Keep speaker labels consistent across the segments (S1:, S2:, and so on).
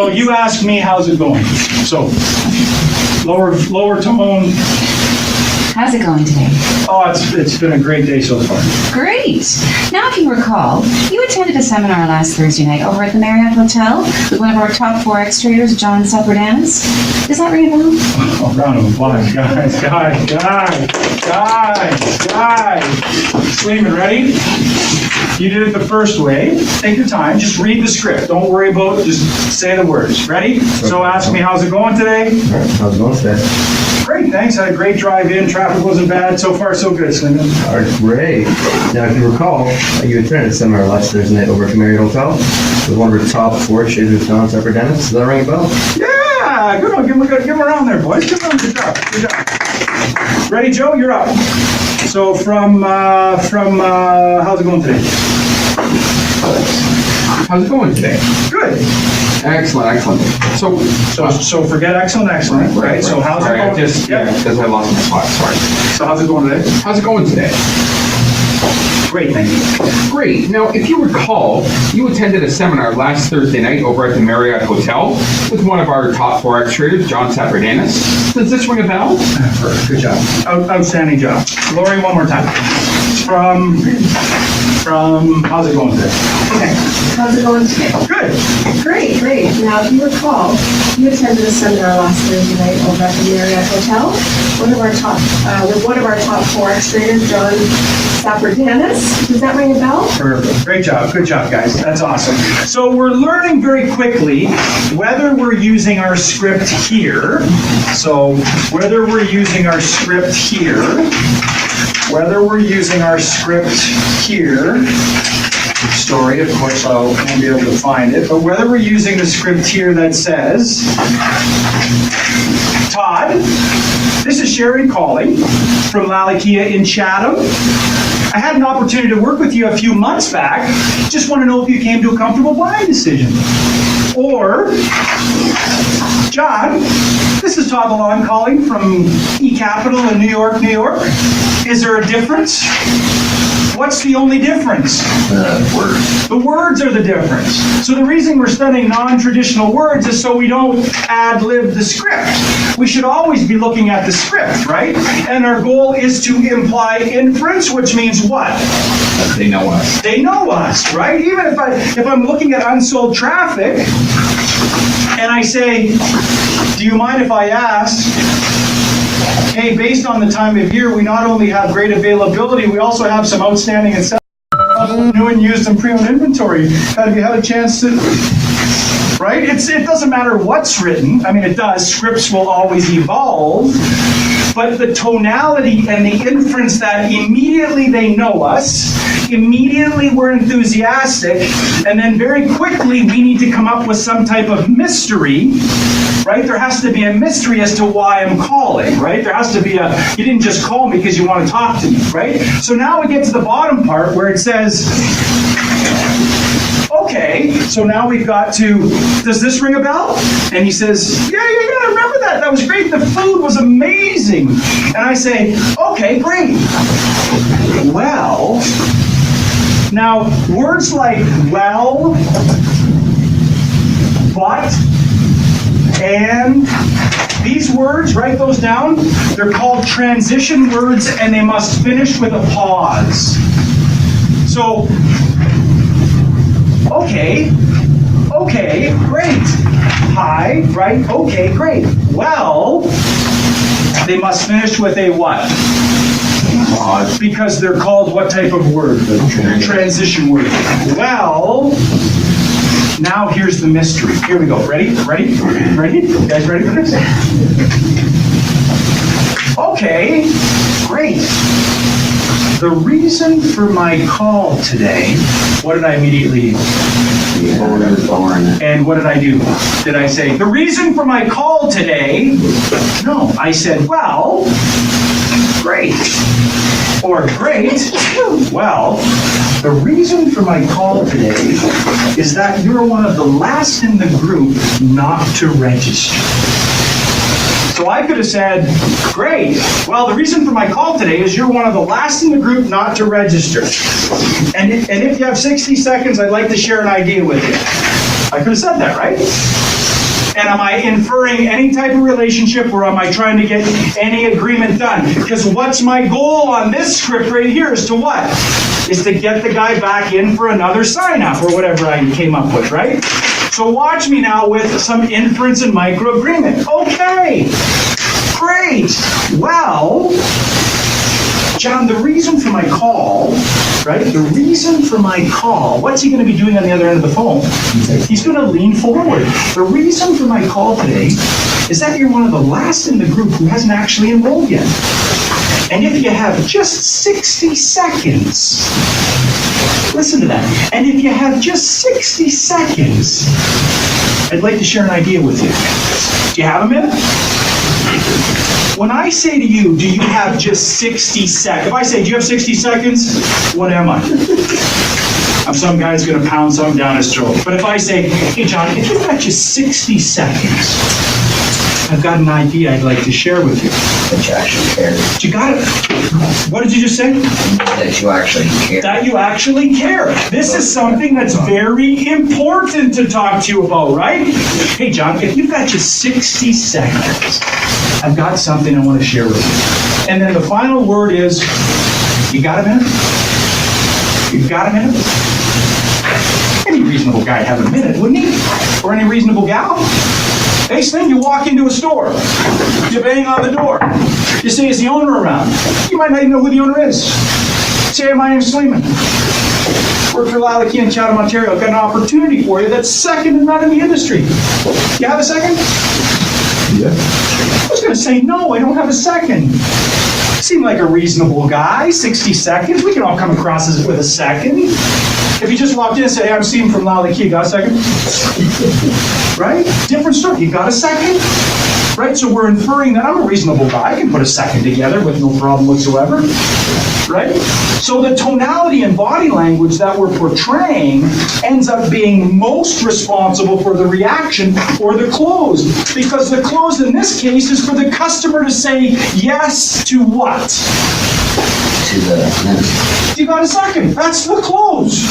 S1: So you ask me, how's it going? So, lower tone.
S2: How's it going today?
S1: Oh, it's been a great day so far.
S2: Great. Now, if you recall, you attended a seminar last Thursday night over at the Marriott Hotel with one of our top Forex traders, John Saperdanis. Does that ring a bell?
S1: Oh, round of applause, guys. Sleeman, ready? You did it the first way. Take your time. Just read the script. Don't worry about it. Just say the words. Ready? So ask me, how's it going today?
S3: How's it going today?
S1: Great, thanks. Had a great drive in. Traffic wasn't bad. So far, so good, Sleeman.
S3: All right, great. Now, if you recall, you attended a seminar last Thursday night over at the Marriott Hotel with one of our top Forex traders, John Saperdanis. Does that ring a bell?
S1: Yeah, good one. Give him a round there, boys. Good job. Ready, Joe? You're up. So from how's it going today?
S4: How's it going today?
S1: Good.
S4: Excellent.
S1: So forget excellent, right? So how's it
S4: Sorry,
S1: going?
S4: because I lost my spot, sorry.
S1: So how's it going today?
S4: How's it going today?
S1: Great, thank you.
S4: Great. Now, if you recall, you attended a seminar last Thursday night over at the Marriott Hotel with one of our top Forex traders, John Saperdanis. Does this ring a bell?
S1: Good job. Outstanding job. Lori, one more time. From how's it going today?
S5: Okay, how's it going today?
S1: Good.
S5: Great. Now, if you recall, you attended a seminar last Thursday night over at the Marriott Hotel. With one of our top Forex traders, John Saperdanis. Does that ring a bell?
S1: Perfect. Great job. Good job, guys. That's awesome. So we're learning very quickly whether we're using our script here. So whether we're using our script here. Story, of course, I won't be able to find it, but whether we're using the script here that says, Todd, this is Sherry calling from Lally Kia in Chatham. I had an opportunity to work with you a few months back. Just want to know if you came to a comfortable buying decision. Or, John, this is Todd Lalonde calling from eCapital in New York. Is there a difference? What's the only difference?
S3: Words.
S1: The words are the difference. So the reason we're studying non-traditional words is so we don't ad-lib the script. We should always be looking at the script, right? And our goal is to imply inference, which means what?
S4: That they know us.
S1: They know us, right? Even if I'm looking at unsold traffic and I say, do you mind if I ask, hey, based on the time of year, we not only have great availability, we also have some outstanding and new and used and pre-owned inventory. Have you had a chance to, right? It doesn't matter what's written. I mean, it does. Scripts will always evolve. But the tonality and the inference that immediately they know us, immediately we're enthusiastic, and then very quickly we need to come up with some type of mystery, right? There has to be a mystery as to why I'm calling, right? There has to be you didn't just call me because you want to talk to me, right? So now we get to the bottom part where it says, okay, so now we've got to, does this ring a bell? And he says, yeah, I remember that. That was great. The food was amazing. And I say, okay, great. Well, now words like well, but, and, these words, write those down, they're called transition words and they must finish with a pause. So, okay, great. Hi, right? Okay, great. Well, they must finish with a what? Pause. Because they're called what type of word? Transition word. Well, now here's the mystery. Here we go. Ready? You guys ready for this? Okay, great. The reason for my call today, what did I immediately do? And what did I do? Did I say, the reason for my call today? No, I said, well, great. Or great. Well, the reason for my call today is that you're one of the last in the group not to register. So I could have said, great, well, the reason for my call today is you're one of the last in the group not to register. And if you have 60 seconds, I'd like to share an idea with you. I could have said that, right? And am I inferring any type of relationship, or am I trying to get any agreement done? Because what's my goal on this script right here is to what? Is to get the guy back in for another sign-up, or whatever I came up with, right? So watch me now with some inference and micro-agreement. Okay, great. Well, John, the reason for my call, right? The reason for my call, what's he going to be doing on the other end of the phone? He's going to lean forward. The reason for my call today is that you're one of the last in the group who hasn't actually enrolled yet. And if you have just 60 seconds, listen to that. And if you have just 60 seconds, I'd like to share an idea with you. Do you have a minute? When I say to you, do you have just 60 seconds? If I say, do you have 60 seconds? What am I? I'm some guy who's going to pound something down his throat. But if I say, hey, John, if you've got just 60 seconds, I've got an idea I'd like to share with you.
S6: That you actually care.
S1: You got it. What did you just say?
S6: That you actually care.
S1: That you actually care. This is something that's very important to talk to you about, right? Hey, John, if you've got just 60 seconds, I've got something I want to share with you. And then the final word is, you got a minute? You got a minute? Any reasonable guy would have a minute, wouldn't he? Or any reasonable gal? Next thing, you walk into a store. You bang on the door. You say, is the owner around? You might not even know who the owner is. Say, my name's Sleeman. Work for Lally Kia in Chatham, Ontario. I've got an opportunity for you that's second to none in the industry. You have a second?
S3: Yeah.
S1: I was going to say, no, I don't have a second. Seem like a reasonable guy. 60 seconds. We can all come across as with a second. If you just walked in and said, hey, I'm Stephen from Lally Kia, got a second? Right? Different story. You got a second? Right? So we're inferring that I'm a reasonable guy. I can put a second together with no problem whatsoever. Right? So the tonality and body language that we're portraying ends up being most responsible for the reaction or the close. Because the close in this case is for the customer to say yes to what?
S6: To the minute.
S1: You got a second. That's the close.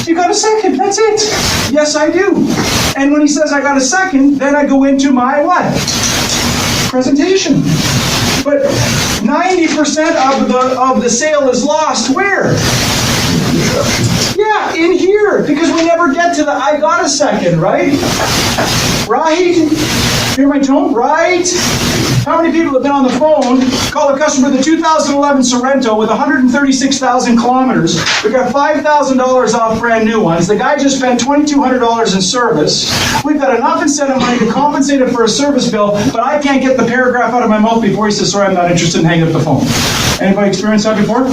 S1: You got a second. That's it. Yes, I do. And when he says I got a second, then I go into my what? Presentation. But 90% of the sale is lost where? Yeah, in here. Because we never get to the I got a second, right? Right? Hear my tone? Right? How many people have been on the phone, call a customer the 2011 Sorrento with 136,000 kilometers. We got $5,000 off brand new ones. The guy just spent $2,200 in service. We've got enough incentive money to compensate him for a service bill, but I can't get the paragraph out of my mouth before he says, sorry, I'm not interested in hanging up the phone. Anybody experienced that before?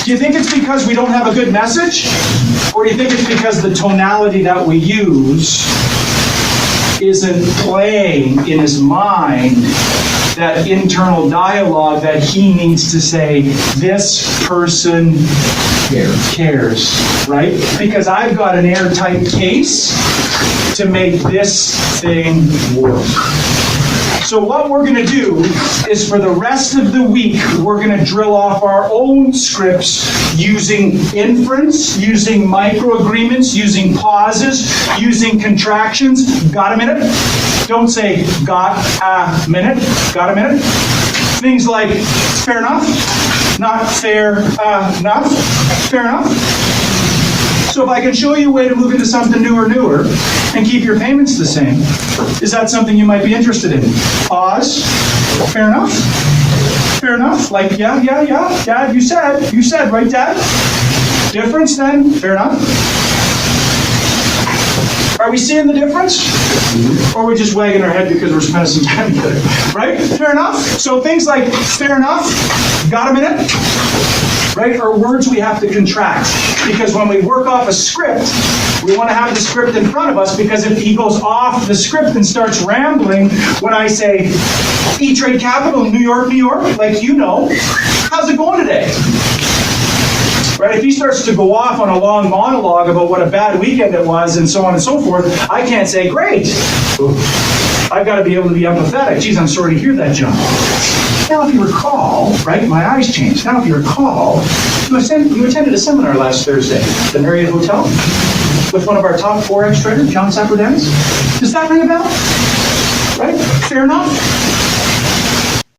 S1: Do you think it's because we don't have a good message? Or do you think it's because the tonality that we use isn't playing in his mind that internal dialogue that he needs to say, this person cares, right? Because I've got an airtight case to make this thing work. So what we're going to do is for the rest of the week, we're going to drill off our own scripts using inference, using microagreements, using pauses, using contractions. Got a minute? Don't say got a minute. Got a minute? Things like fair enough, not fair enough, fair enough. So if I can show you a way to move into something newer and keep your payments the same, is that something you might be interested in? Pause. Fair enough? Fair enough? Like, yeah. Dad, you said, right, Dad? Difference then? Fair enough? Are we seeing the difference? Or are we just wagging our head because we're spending some time together? Right? Fair enough? So things like fair enough, got a minute? Right? Are words we have to contract. Because when we work off a script, we want to have the script in front of us, because if he goes off the script and starts rambling, when I say E-Trade Capital, New York, like you know, how's it going today? Right? If he starts to go off on a long monologue about what a bad weekend it was and so on and so forth, I can't say, great. I've got to be able to be empathetic. Geez, I'm sorry to hear that, John. Now, if you recall, right, my eyes changed. Now, if you recall, you attended a seminar last Thursday at the Marriott Hotel with one of our top forex traders, John Saperdanis? Does that ring a bell? Right? Fair enough?